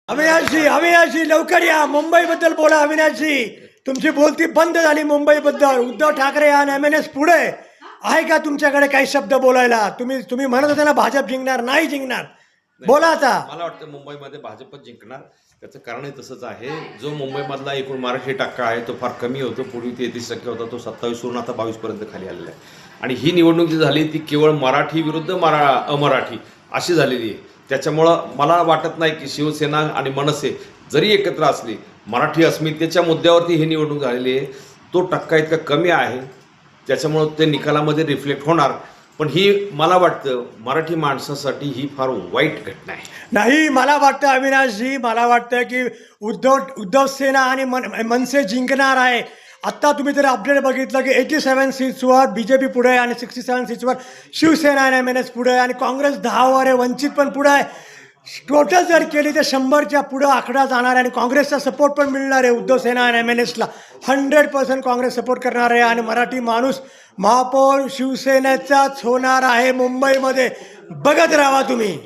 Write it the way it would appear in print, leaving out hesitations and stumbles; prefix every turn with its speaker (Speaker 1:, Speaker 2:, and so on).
Speaker 1: अविनाशजी लवकर या. मुंबईबद्दल बोला अविनाशजी. तुमची बोलती बंद झाली मुंबईबद्दल. उद्धव ठाकरे आणि MNS पुढे आहे का तुमच्याकडे काही शब्द बोलायला? तुम्ही म्हणत होता ना भाजप जिंकणार, नाही जिंकणार. बोला आता.
Speaker 2: मला वाटतं मुंबईमध्ये भाजपच जिंकणार. त्याचं कारणही तसंच आहे. जो मुंबईमधला एकूण मराठी टक्का आहे तो फार कमी होतो. पूर्वी 33% होता, तो 27 वरून आता 22% खाली आलेला आहे. आणि ही निवडणूक जी झाली ती केवळ मराठी विरुद्ध अमराठी अशी झालेली आहे. त्याच्यामुळं मला वाटत नाही की शिवसेना आणि मनसे जरी एकत्र असली, मराठी अस्मितेच्या मुद्द्यावरती ही निवडणूक झालेली आहे. तो टक्का इतका कमी आहे, त्याच्यामुळं ते निकालामध्ये रिफ्लेक्ट होणार. पण ही मला वाटतं मराठी माणसासाठी ही फार वाईट घटना आहे.
Speaker 1: नाही, मला वाटतं अविनाशजी, मला वाटतं की उद्धव सेना आणि मनसे जिंकणार आहे. आत्ता तुम्ही जर अपडेट बघितलं की 87 सीट्सवर BJP पुढे आहे आणि 67 सीट्सवर शिवसेना आणि MNS पुढे आहे आणि काँग्रेस 10वर आहे, वंचित पण पुढे आहे. टोटल जर केली तर 100च्या पुढं आकडा जाणार आहे आणि काँग्रेसचा सपोर्ट पण मिळणार आहे. उद्धव सेना आणि MNSला 100% काँग्रेस सपोर्ट करणार आहे आणि मराठी माणूस महापौर शिवसेनेचाच होणार आहे मुंबईमध्ये. बघत राहा तुम्ही.